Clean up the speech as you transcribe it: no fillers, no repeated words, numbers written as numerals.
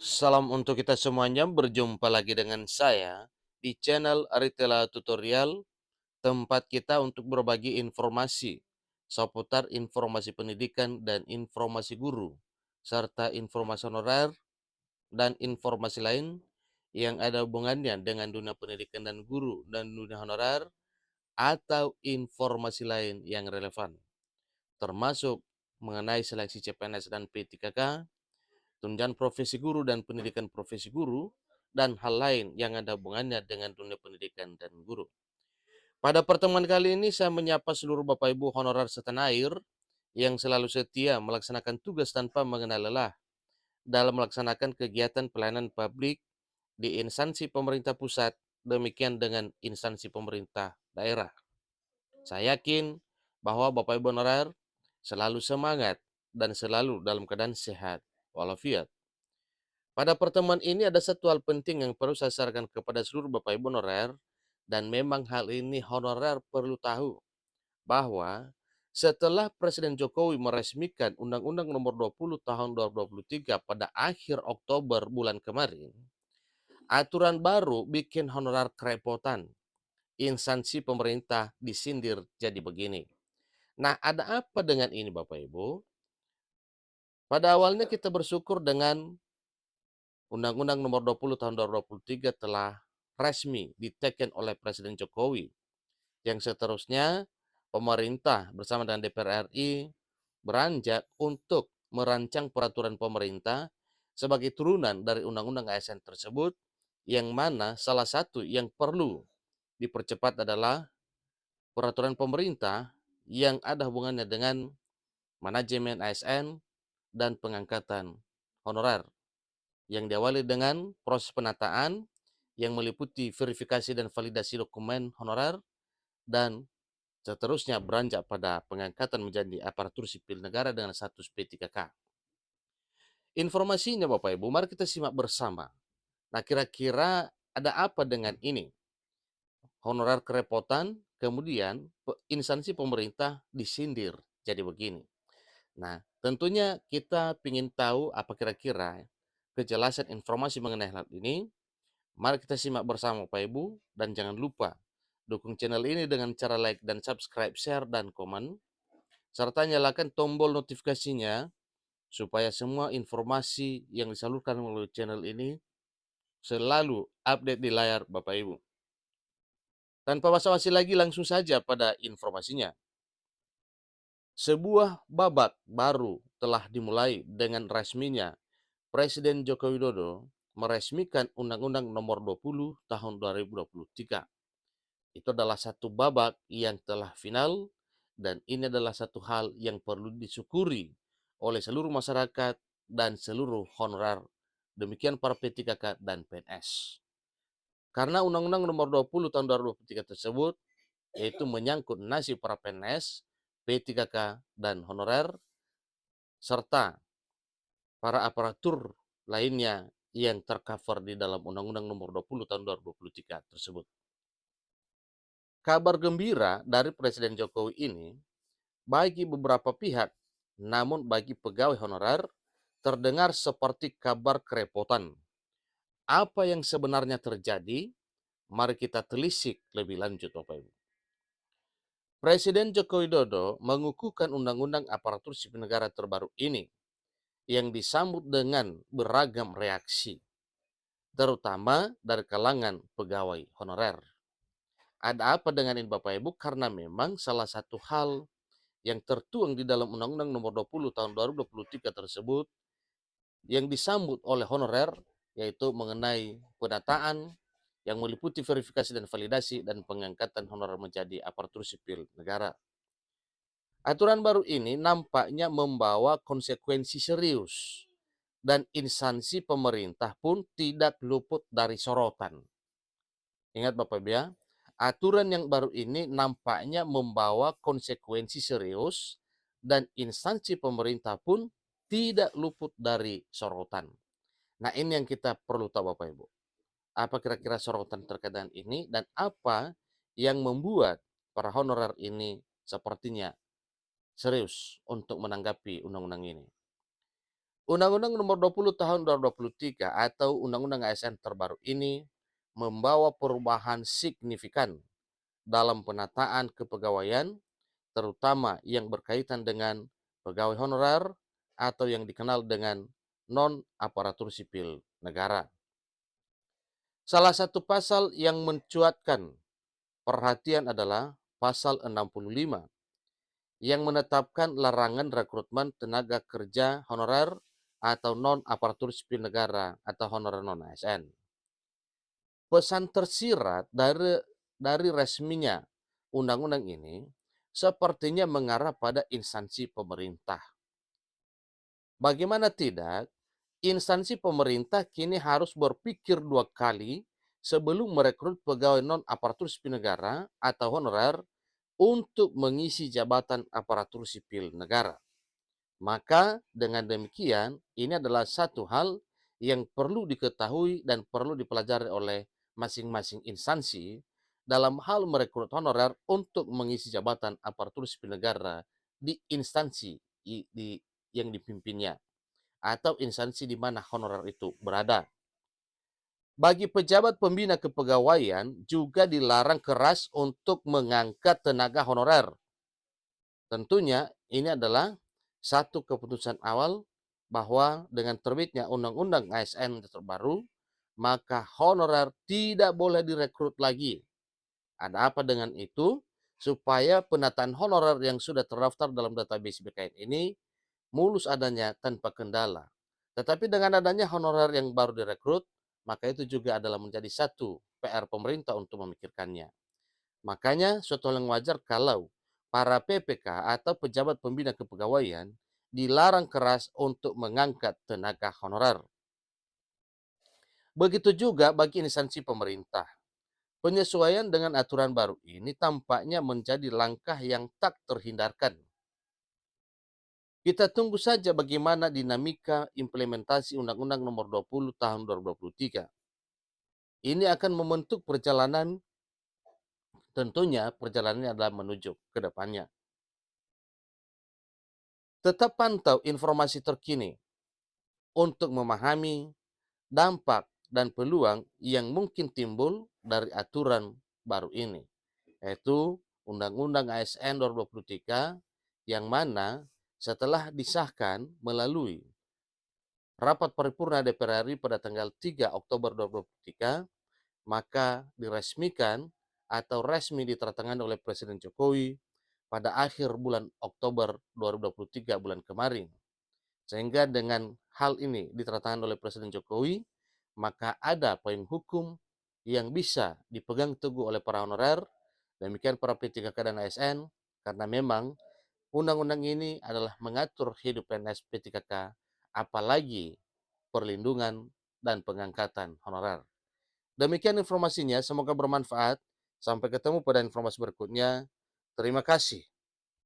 Salam untuk kita semuanya, berjumpa lagi dengan saya di channel Aritela Tutorial, tempat kita untuk berbagi informasi seputar informasi pendidikan dan informasi guru, serta informasi honorer dan informasi lain yang ada hubungannya dengan dunia pendidikan dan guru dan dunia honorer atau informasi lain yang relevan, termasuk mengenai seleksi CPNS dan P3K, tunjangan profesi guru dan pendidikan profesi guru, dan hal lain yang ada hubungannya dengan dunia pendidikan dan guru. Pada pertemuan kali ini saya menyapa seluruh Bapak Ibu honorer setanah air yang selalu setia melaksanakan tugas tanpa mengenal lelah dalam melaksanakan kegiatan pelayanan publik di instansi pemerintah pusat, demikian dengan instansi pemerintah daerah. Saya yakin bahwa Bapak Ibu honorer selalu semangat dan selalu dalam keadaan sehat walafiat. Pada pertemuan ini ada satu hal penting yang perlu saya sarankan kepada seluruh Bapak Ibu honorer, dan memang hal ini honorer perlu tahu bahwa setelah Presiden Jokowi meresmikan Undang-Undang Nomor 20 Tahun 2023 pada akhir Oktober bulan kemarin, aturan baru bikin honorer kerepotan. Instansi pemerintah disindir jadi begini. Nah, ada apa dengan ini Bapak Ibu? Pada awalnya kita bersyukur dengan Undang-Undang Nomor 20 Tahun 2023 telah resmi diteken oleh Presiden Jokowi. Yang seterusnya, pemerintah bersama dengan DPR RI beranjak untuk merancang peraturan pemerintah sebagai turunan dari Undang-Undang ASN tersebut, yang mana salah satu yang perlu dipercepat adalah peraturan pemerintah yang ada hubungannya dengan manajemen ASN dan pengangkatan honorer, yang diawali dengan proses penataan yang meliputi verifikasi dan validasi dokumen honorer, dan seterusnya beranjak pada pengangkatan menjadi aparatur sipil negara dengan status P3K. Informasinya Bapak Ibu, mari kita simak bersama. Nah, kira-kira ada apa dengan ini? Honorer kerepotan, kemudian instansi pemerintah disindir jadi begini. Nah, tentunya kita ingin tahu apa kira-kira kejelasan informasi mengenai hal ini. Mari kita simak bersama Bapak Ibu, dan jangan lupa dukung channel ini dengan cara like dan subscribe, share, dan komen, serta nyalakan tombol notifikasinya supaya semua informasi yang disalurkan melalui channel ini selalu update di layar Bapak Ibu. Tanpa basa-basi lagi, langsung saja pada informasinya. Sebuah babak baru telah dimulai dengan resminya Presiden Joko Widodo meresmikan Undang-Undang Nomor 20 Tahun 2023. Itu adalah satu babak yang telah final, dan ini adalah satu hal yang perlu disyukuri oleh seluruh masyarakat dan seluruh honorer, demikian para P3K dan PNS. Karena Undang-Undang Nomor 20 Tahun 2023 tersebut yaitu menyangkut nasib para PNS, P3K, dan honorer, serta para aparatur lainnya yang tercover di dalam Undang-Undang Nomor 20 Tahun 2023 tersebut. Kabar gembira dari Presiden Jokowi ini bagi beberapa pihak, namun bagi pegawai honorer terdengar seperti kabar kerepotan. Apa yang sebenarnya terjadi? Mari kita telisik lebih lanjut Bapak Ibu. Presiden Joko Widodo mengukuhkan Undang-Undang Aparatur Sipil Negara terbaru ini yang disambut dengan beragam reaksi, terutama dari kalangan pegawai honorer. Ada apa dengan ini Bapak Ibu? Karena memang salah satu hal yang tertuang di dalam Undang-Undang Nomor 20 Tahun 2023 tersebut yang disambut oleh honorer, yaitu mengenai pendataan yang meliputi verifikasi dan validasi dan pengangkatan honorer menjadi aparatur sipil negara. Aturan baru ini nampaknya membawa konsekuensi serius, dan instansi pemerintah pun tidak luput dari sorotan. Ingat Bapak Ibu ya, aturan yang baru ini nampaknya membawa konsekuensi serius, dan instansi pemerintah pun tidak luput dari sorotan. Nah, ini yang kita perlu tahu Bapak Ibu. Apa kira-kira sorotan terkait dengan ini, dan apa yang membuat para honorer ini sepertinya serius untuk menanggapi undang-undang ini. Undang-Undang Nomor 20 Tahun 2023 atau Undang-Undang ASN terbaru ini membawa perubahan signifikan dalam penataan kepegawaian, terutama yang berkaitan dengan pegawai honorer atau yang dikenal dengan non-aparatur sipil negara. Salah satu pasal yang mencuatkan perhatian adalah pasal 65 yang menetapkan larangan rekrutmen tenaga kerja honorer atau non-aparatur sipil negara atau honorer non-ASN. Pesan tersirat dari resminya undang-undang ini sepertinya mengarah pada instansi pemerintah. Bagaimana tidak, instansi pemerintah kini harus berpikir dua kali sebelum merekrut pegawai non-aparatur sipil negara atau honorer untuk mengisi jabatan aparatur sipil negara. Maka dengan demikian, ini adalah satu hal yang perlu diketahui dan perlu dipelajari oleh masing-masing instansi dalam hal merekrut honorer untuk mengisi jabatan aparatur sipil negara di instansi yang dipimpinnya atau instansi di mana honorer itu berada. Bagi pejabat pembina kepegawaian juga dilarang keras untuk mengangkat tenaga honorer. Tentunya ini adalah satu keputusan awal bahwa dengan terbitnya Undang-Undang ASN terbaru, maka honorer tidak boleh direkrut lagi. Ada apa dengan itu? Supaya penataan honorer yang sudah terdaftar dalam database BKN ini mulus adanya tanpa kendala. Tetapi dengan adanya honorer yang baru direkrut, maka itu juga adalah menjadi satu PR pemerintah untuk memikirkannya. Makanya suatu hal yang wajar kalau para PPK atau pejabat pembina kepegawaian dilarang keras untuk mengangkat tenaga honorer. Begitu juga bagi instansi pemerintah. Penyesuaian dengan aturan baru ini tampaknya menjadi langkah yang tak terhindarkan. Kita tunggu saja bagaimana dinamika implementasi Undang-Undang Nomor 20 Tahun 2023. Ini akan membentuk perjalanan, tentunya perjalanannya adalah menuju ke depannya. Tetap pantau informasi terkini untuk memahami dampak dan peluang yang mungkin timbul dari aturan baru ini, yaitu Undang-Undang ASN 2023 yang mana setelah disahkan melalui rapat paripurna DPR RI pada tanggal 3 Oktober 2023, maka diresmikan atau resmi diteratangani oleh Presiden Jokowi pada akhir bulan Oktober 2023 bulan kemarin. Sehingga dengan hal ini diteratangani oleh Presiden Jokowi, maka ada payung hukum yang bisa dipegang teguh oleh para honorer, demikian para P3K dan ASN, karena memang undang-undang ini adalah mengatur hidup PNS P3K, apalagi perlindungan dan pengangkatan honorer. Demikian informasinya, semoga bermanfaat. Sampai ketemu pada informasi berikutnya. Terima kasih.